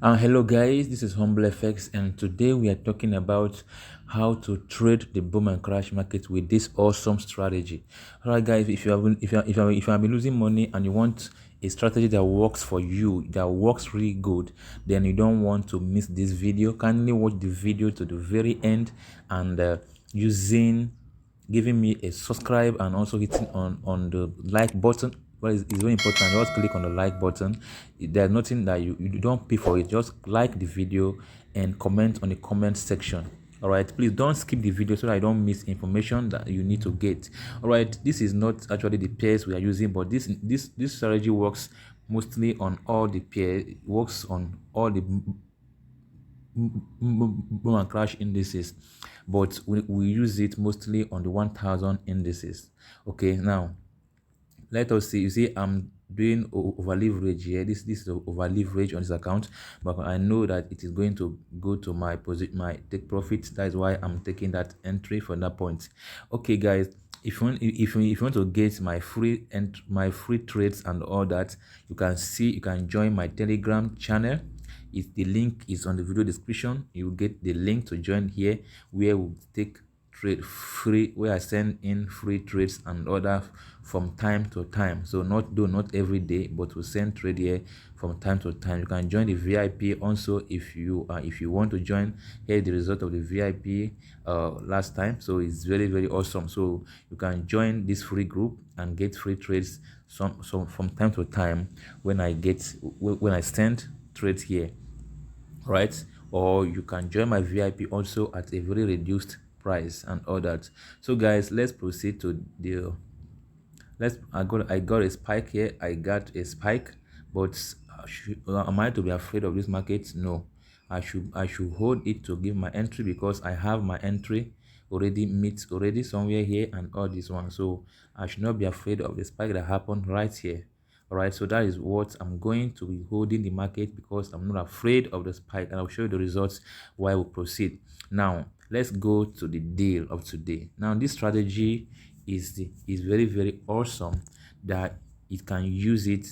Hello guys, this is HumbleFx, and today we are talking about how to trade the boom and crash market with this awesome strategy. All right, guys, if you have been losing money and you want a strategy that works for you, that works really good, then you don't want to miss this video. Kindly watch the video to the very end and using giving me a subscribe and also hitting on the like button. Well, it's very important. Just click on the like button. There's nothing that you don't pay for it. Just like the video and comment on the comment section. All right, please don't skip the video so that I don't miss information that you need to get. All right, this is not actually the pairs we are using, but this strategy works mostly on all the pairs. It works on all the boom and crash indices, but we use it mostly on the 1000 indices. Okay, now let us see. You see, I'm doing over leverage here. This is over leverage on this account, but I know that it is going to go to my my take profit. That is why I'm taking that entry from that point. Okay, guys, if you want to get my free and my free trades and all that, you can join my Telegram channel. The link is on the video description. You get the link to join here, where we take trade free, where I send in free trades and order from time to time. So not every day, but we send trade here from time to time. You can join the VIP also if you want to join. Here the result of the VIP last time. So it's very awesome. So you can join this free group and get free trades some from time to time when I send trades here, right? Or you can join my VIP also at a very reduced price and all that. So guys, let's proceed to the let's I got a spike here. I got a spike, but am I to be afraid of this market? No, I should hold it to give my entry, because I have my entry already somewhere here and all this one. So I should not be afraid of the spike that happened right here. All right, so that is what I'm going to be holding the market, because I'm not afraid of the spike, and I'll show you the results while we proceed. Now let's go to the deal of today. Now this strategy is very awesome, that it can use it.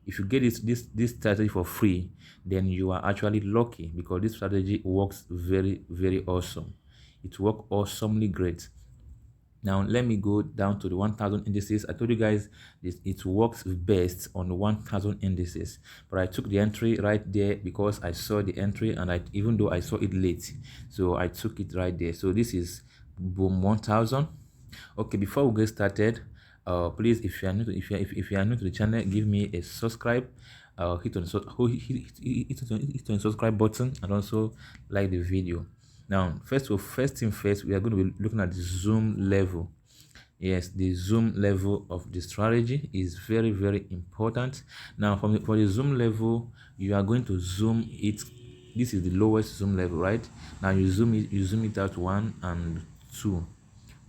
If you get this strategy for free, then you are actually lucky, because this strategy works very awesome. It works awesomely great. Now let me go down to the 1000 indices. I told you guys it works best on the 1000 indices, but I took the entry right there because I saw the entry, and even though I saw it late, so I took it right there. So this is boom 1000. Okay, before we get started, please, if you are new to the channel, give me a subscribe. Hit on hit on the subscribe button, and also like the video. Now first thing first, we are going to be looking at the zoom level. Yes, the zoom level of the strategy is very important. Now for the zoom level, you are going to zoom it. This is the lowest zoom level, right? Now you zoom it out 1 and 2.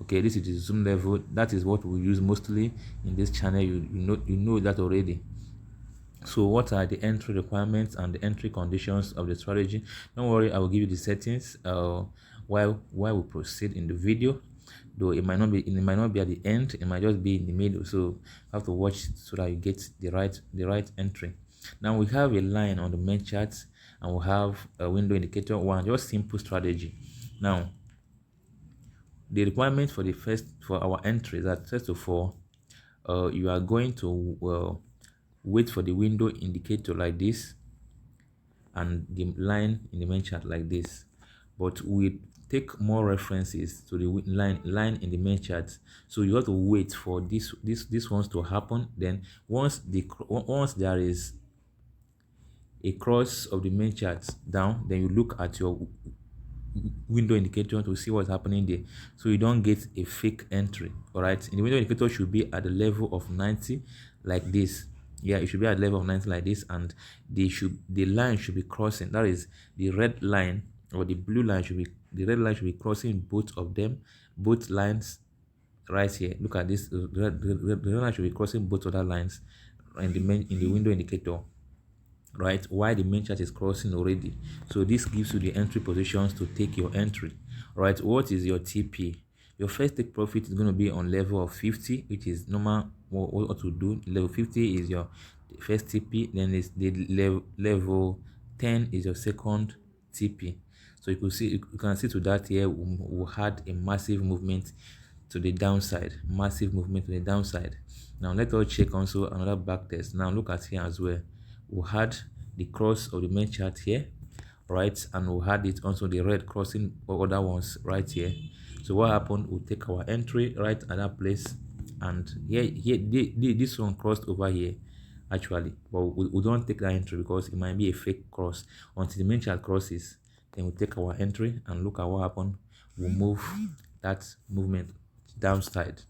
Okay, this is the zoom level. That is what we use mostly in this channel. You know that already. So what are the entry requirements and the entry conditions of the strategy? Don't worry, I will give you the settings while we proceed in the video. Though it might not be at the end, it might just be in the middle, so you have to watch so that you get the right entry. Now we have a line on the main chart, and we have a window indicator one. Just simple strategy. Now the requirements for our entry is that, first of all, you are going to wait for the window indicator like this, and the line in the main chart like this. But we take more references to the line in the main chart, so you have to wait for this ones to happen. Then once there is a cross of the main chart down, then you look at your window indicator to see what's happening there, so you don't get a fake entry. All right, and the window indicator should be at the level of 90 like this. Yeah, it should be at level of 90 like this, and the line should be crossing. That is, the red line or the blue line should be the red line should be crossing both of them, both lines right here. Look at this. The red line should be crossing both other lines in the window indicator, right, while the main chart is crossing already. So this gives you the entry positions to take your entry. Right, what is your TP? Your first take profit is going to be on level of 50, which is normal. What to do, level 50 is your first TP. Then it's the level 10 is your second TP. So you can see to that here we had a massive movement to the downside, massive movement to the downside. Now let us check also another back test. Now look at here as well. We had the cross of the main chart here, right, and we had it also the red crossing other ones right here. So what happened, we'll take our entry right at that place, and here this one crossed over here actually, but we don't take that entry because it might be a fake cross. Until the main chart crosses, then we take our entry and look at what happened. We'll move that movement downside.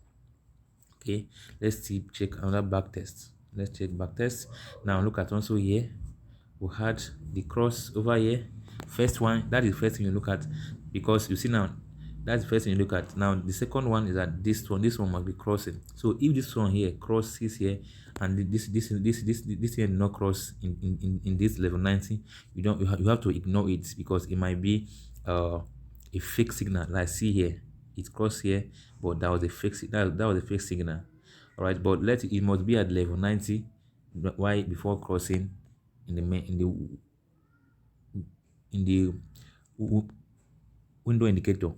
Okay, let's see, check another back test. Let's check back test. Now look at also here, we had the cross over here. First one, that is the first thing you look at, because you see now that's the first thing you look at. Now the second one is that this one must be crossing. So if this one here crosses here, and this here not cross in this level 90, you have to ignore it, because it might be a fake signal. Like see here, it crossed here, but that was a fake that was a fake signal. All right, but it must be at level 90. Why? Before crossing in the window indicator.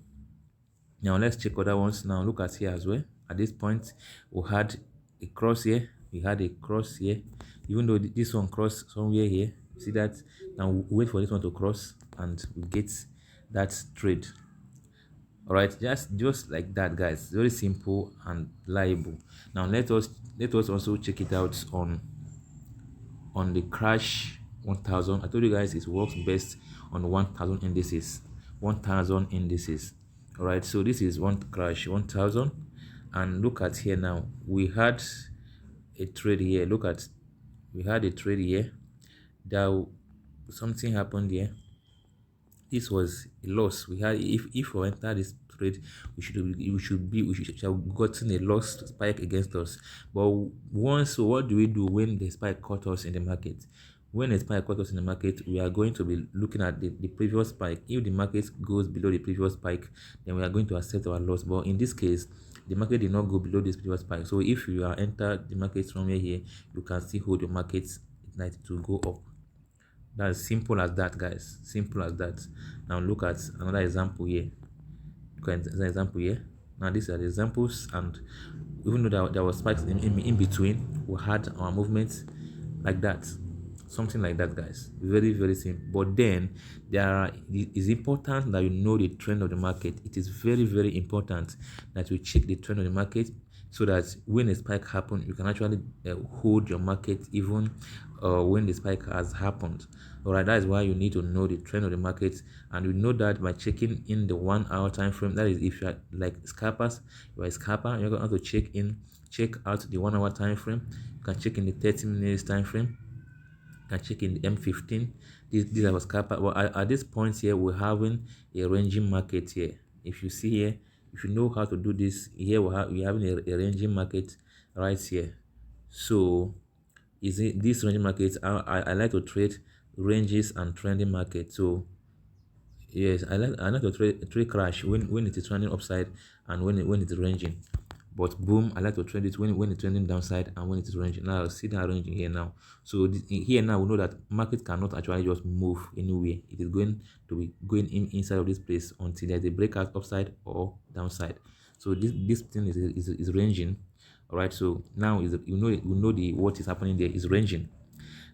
Now let's check other ones. Now look at here as well. At this point, we had a cross here. We had a cross here. Even though this one crossed somewhere here, see that? Now we wait for this one to cross, and we get that trade. All right, just like that, guys. Very simple and reliable. Now let us also check it out on the crash 1000. I told you guys it works best on 1000 indices. 1000 indices. All right, so this is one crash 1000, and look at here. Now we had a trade here. Look at, we had a trade here. That something happened here. This was a loss. We had, if we enter this trade, we should have gotten a loss spike against us. But once, so what do we do when the spike caught us in the market? When the spike caught us in the market, we are going to be looking at the previous spike. If the market goes below the previous spike, then we are going to accept our loss. But in this case, the market did not go below this previous spike. So if you are entered the market from here, you can still hold your market like to go up. That's simple as that, guys. Simple as that. Now look at another example here. Look at an example here. Now these are the examples, and even though there was spikes in between, we had our movements like that, something like that, guys. Very, very simple. But then it is important that you know the trend of the market. It is very, very important that you check the trend of the market, so that when a spike happens, you can actually hold your market even when the spike has happened. All right, that is why you need to know the trend of the market, and you know that by checking in the 1 hour time frame. That is, if you are like scalpers, you are a scalper, you're going to check out the 1 hour time frame. You can check in the 30 minutes time frame. You can check in the M15. These are scalper. Well, at this point here, we're having a ranging market here. If you see here, if you know how to do this here, we're having a ranging market right here. So is it this ranging market? I like to trade ranges and trending market. So yes, I like to trade crash when it is trending upside, and when it is ranging. But boom, I like to trade it when it's trending downside and when it is ranging. Now see that ranging here now. So here now we know that market cannot actually just move anywhere. It is going to be going inside of this place until there's a breakout upside or downside. So this thing is ranging. All right, so now you know the what is happening there is ranging.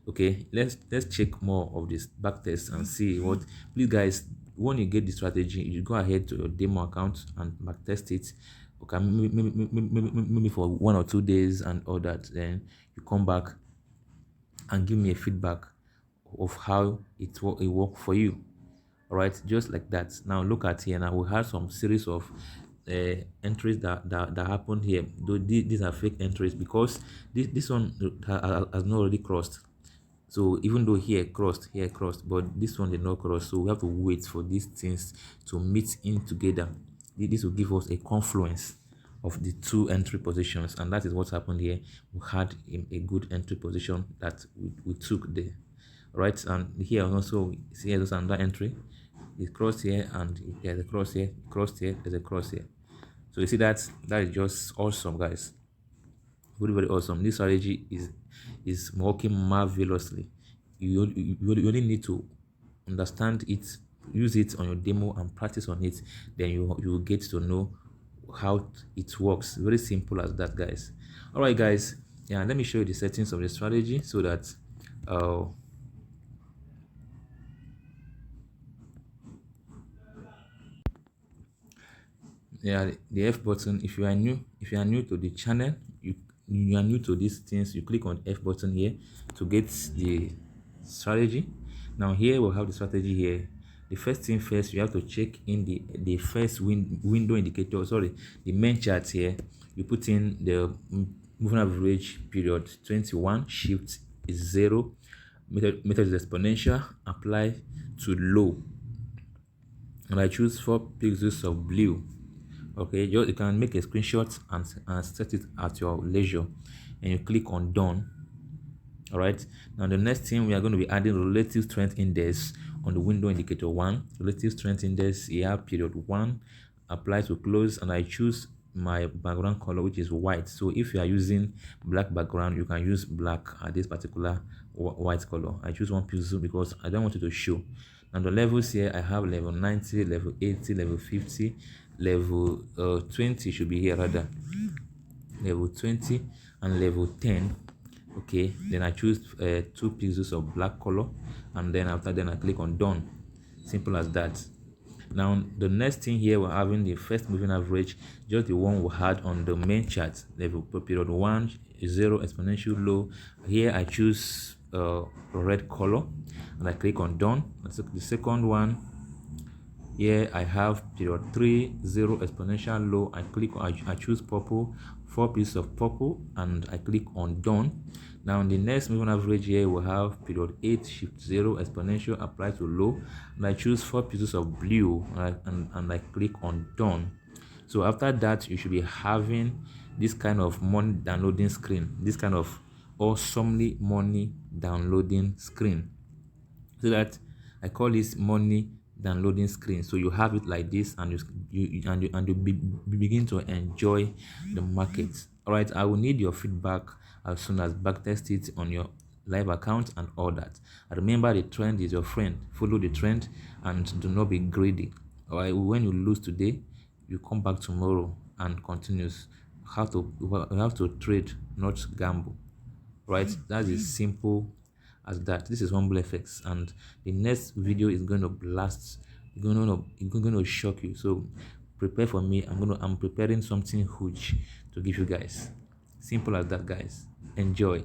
Okay, let's check more of this back test and see what. Please guys, when you get the strategy, you go ahead to your demo account and back test it. Okay, maybe for 1 or 2 days and all that, then you come back and give me a feedback of how it worked for you. All right, just like that. Now look at here. Now we have some series of entries that happened here, though these are fake entries, because this one has not already crossed. So even though here crossed, but this one did not cross, so we have to wait for these things to meet in together. This will give us a confluence of the two entry positions, and that is what happened here. We had a good entry position that we took there, right? And here also, see, there's another entry. It crossed here, and there's a cross here, crossed here, there's a cross here. So you see that is just awesome, guys. Very, very awesome. This strategy is working marvelously. you only need to understand it, use it on your demo and practice on it. Then you will get to know how it works. Very simple as that, guys. All right, guys. Yeah, let me show you the settings of the strategy so that uh yeah, the F button. If you are new to the channel, you are new to these things, you click on F button here to get the strategy. Now here we'll have the strategy here. The first thing first, you have to check in the first window indicator, sorry, the main chart here. You put in the moving average period 21, shift is 0, method is exponential, apply to low, and I choose 4 pixels of blue. Okay, you can make a screenshot and set it at your leisure, and you click on done. All right, now the next thing, we are going to be adding relative strength index on the window indicator 1. Relative strength index here, period 1, apply to close, and I choose my background color, which is white. So if you are using black background, you can use black at this particular white color. I choose 1 pixel because I don't want it to show. And the levels here, I have level 90, level 80, level 50, level 20 should be here, rather level 20 and level 10. Okay, then I choose 2 pixels of black color, and then after then I click on done. Simple as that. Now the next thing here, we're having the first moving average, just the one we had on the main chart, level period 1, 0, exponential low. Here I choose red color, and I click on done. The second one here, I have period 3, 0, exponential low. I choose purple, 4 pieces of purple, and I click on done. Now the next moving average here, we have period 8, shift 0, exponential, apply to low, and I choose 4 pieces of blue, and I click on done. So after that, you should be having this kind of money downloading screen, this kind of awesomely money downloading screen. So that I call this money downloading screen. So you have it like this, and you begin to enjoy the market. All right, I will need your feedback as soon as backtest it on your live account and all that. And remember, the trend is your friend. Follow the trend and do not be greedy. All right, when you lose today, you come back tomorrow and continues. You have to trade, not gamble. Right, that is simple as that. This is HumbleFx, and the next video is going to blast. It's going to shock you. So prepare for me. I'm preparing something huge to give you guys. Simple as that, guys. Enjoy.